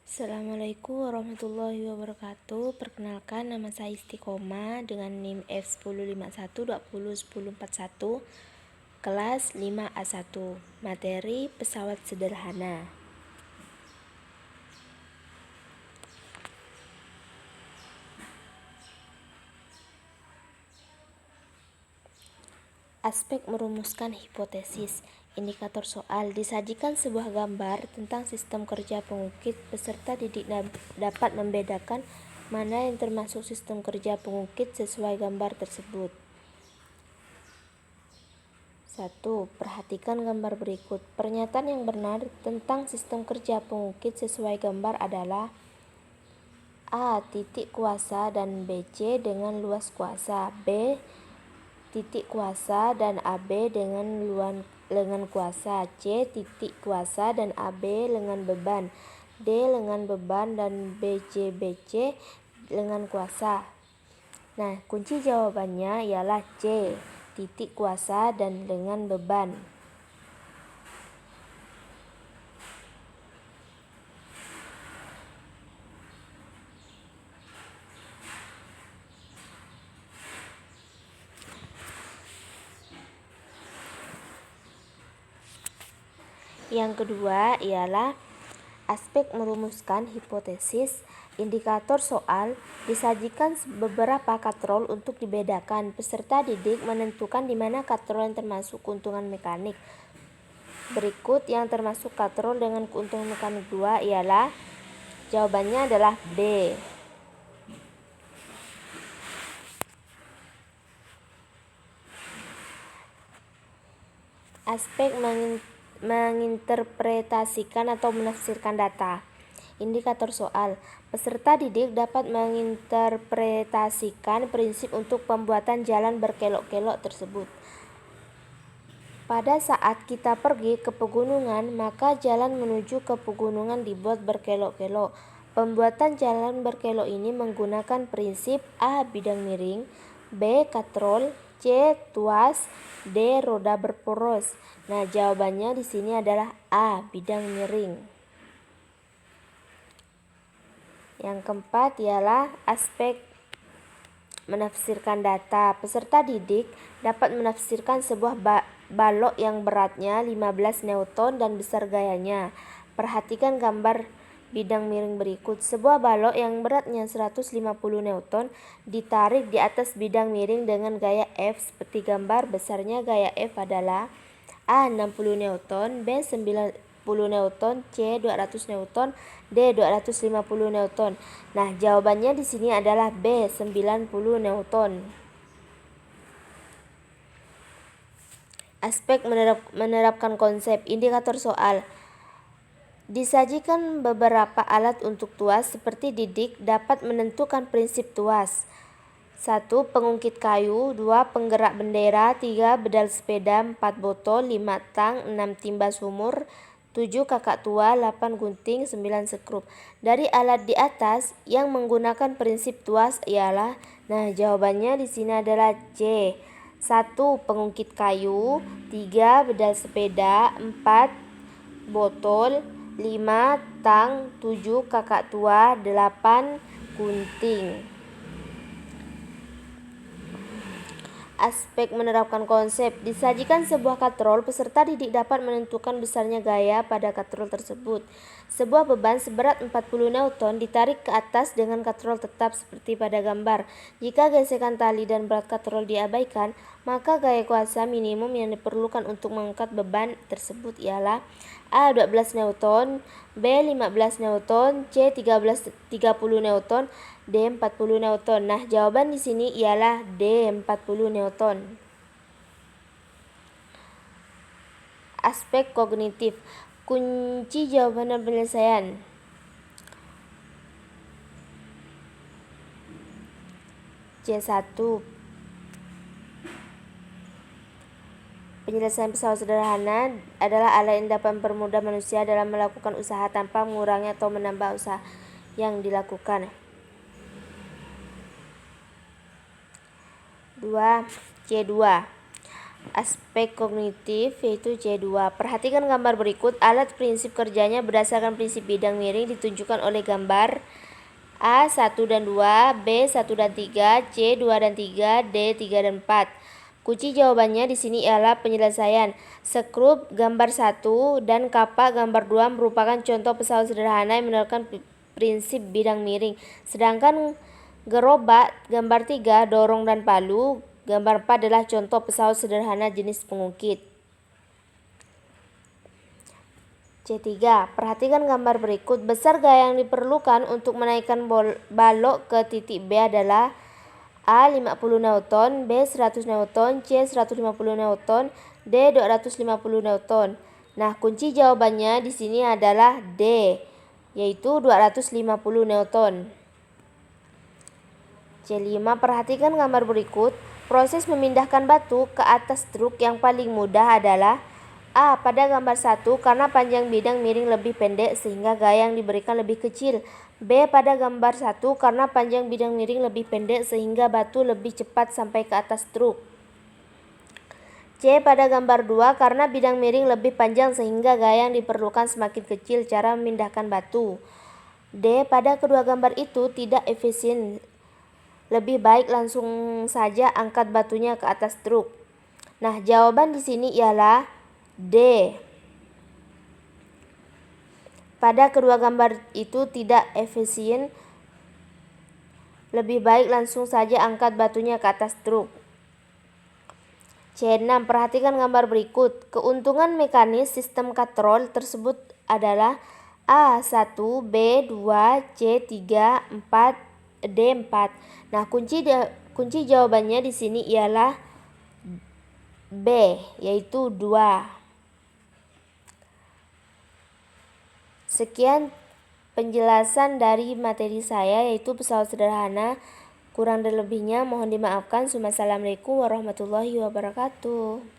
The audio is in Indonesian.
Assalamualaikum warahmatullahi wabarakatuh. Perkenalkan, nama saya Istiqomah dengan NIM F1051201041, kelas 5A1, materi pesawat sederhana. Aspek merumuskan hipotesis. Indikator soal: disajikan sebuah gambar tentang sistem kerja pengukit. Peserta didik dapat membedakan mana yang termasuk sistem kerja pengukit sesuai gambar tersebut. 1. Perhatikan gambar berikut. Pernyataan yang benar tentang sistem kerja pengukit sesuai gambar adalah: A. Titik kuasa dan BC dengan luas kuasa. B. Titik kuasa dan AB dengan lengan kuasa. C. Titik kuasa dan AB lengan beban. D. Lengan beban dan BC lengan kuasa. Nah, kunci jawabannya ialah C. Titik kuasa dan lengan beban. Yang kedua ialah aspek merumuskan hipotesis. Indikator soal: disajikan beberapa katrol untuk dibedakan. Peserta didik menentukan di mana katrol yang termasuk keuntungan mekanik. Berikut yang termasuk katrol dengan keuntungan mekanik 2 ialah, jawabannya adalah B. Aspek menginterpretasikan atau menafsirkan data. Indikator soal: peserta didik dapat menginterpretasikan prinsip untuk pembuatan jalan berkelok-kelok tersebut. Pada saat kita pergi ke pegunungan, maka jalan menuju ke pegunungan dibuat berkelok-kelok. Pembuatan jalan berkelok ini menggunakan prinsip: A. Bidang miring, B. katrol, C. tuas, D. roda berporos. Nah, jawabannya di sini adalah A. Bidang miring. Yang keempat ialah aspek menafsirkan data. Peserta didik dapat menafsirkan sebuah balok yang beratnya 15 Newton dan besar gayanya. Perhatikan gambar bidang miring berikut. Sebuah balok yang beratnya 150 Newton ditarik di atas bidang miring dengan gaya F seperti gambar. Besarnya gaya F adalah A. 60 Newton, B. 90 Newton, C. 200 Newton, D. 250 Newton. Nah, jawabannya di sini adalah B. 90 Newton. Aspek menerapkan konsep. Indikator soal: disajikan beberapa alat untuk tuas. Seperti didik dapat menentukan prinsip tuas. 1. Pengungkit kayu. 2. Penggerak bendera. 3. Bedal sepeda. 4. Botol. 5. Tang. 6. Timba sumur. 7. Kakak tua. 8. Gunting. 9. Sekrup. Dari alat di atas yang menggunakan prinsip tuas ialah, nah, jawabannya di sini adalah C. 1. Pengungkit kayu. 3. Bedal sepeda. 4. Botol. 5. Tang. 7. Kakak tua. 8. Gunting. Aspek menerapkan konsep. Disajikan sebuah katrol. Peserta didik dapat menentukan besarnya gaya pada katrol tersebut. Sebuah beban seberat 40 Newton ditarik ke atas dengan katrol tetap seperti pada gambar. Jika gesekan tali dan berat katrol diabaikan, maka gaya kuasa minimum yang diperlukan untuk mengangkat beban tersebut ialah A. 12 Newton, B. 15 Newton, C. 30 Newton, D. 40 Newton. Nah, jawaban di sini ialah D. 40 Newton. Aspek kognitif. Kunci jawaban dan penyelesaian. C1. Penyelesaian pesawat sederhana adalah alat yang dapat mempermudah manusia dalam melakukan usaha tanpa mengurangi atau menambah usaha yang dilakukan. 2. C2. aspek kognitif yaitu C2. Perhatikan gambar berikut. Alat prinsip kerjanya berdasarkan prinsip bidang miring ditunjukkan oleh gambar A1 dan 2, B1 dan 3, C2 dan 3, D3 dan 4. Kunci jawabannya di sini ialah penyelesaian. Skrup gambar 1 dan kapak gambar 2 merupakan contoh pesawat sederhana yang menerapkan prinsip bidang miring. Sedangkan gerobak gambar 3, dorong dan palu gambar 4 adalah contoh pesawat sederhana jenis pengukit. C3. Perhatikan gambar berikut. Besar gaya yang diperlukan untuk menaikkan balok ke titik B adalah A 50 Newton, B 100 Newton, C 150 Newton, D 250 Newton. Nah, kunci jawabannya di sini adalah D, yaitu 250 Newton. C5. Perhatikan gambar berikut. Proses memindahkan batu ke atas truk yang paling mudah adalah A. Pada gambar 1 karena panjang bidang miring lebih pendek sehingga gaya yang diberikan lebih kecil. B. Pada gambar 1 karena panjang bidang miring lebih pendek sehingga batu lebih cepat sampai ke atas truk. C. Pada gambar 2 karena bidang miring lebih panjang sehingga gaya yang diperlukan semakin kecil cara memindahkan batu. D. Pada kedua gambar itu tidak efisien. Lebih baik langsung saja angkat batunya ke atas truk. Nah, jawaban di sini ialah D. Pada kedua gambar itu tidak efisien. Lebih baik langsung saja angkat batunya ke atas truk. C6. Perhatikan gambar berikut. Keuntungan mekanis sistem katrol tersebut adalah A1, B2, C3, 4, D4. Nah, kunci jawabannya di sini ialah B, yaitu 2. Sekian penjelasan dari materi saya yaitu pesawat sederhana. Kurang dan lebihnya mohon dimaafkan. Wassalamualaikum warahmatullahi wabarakatuh.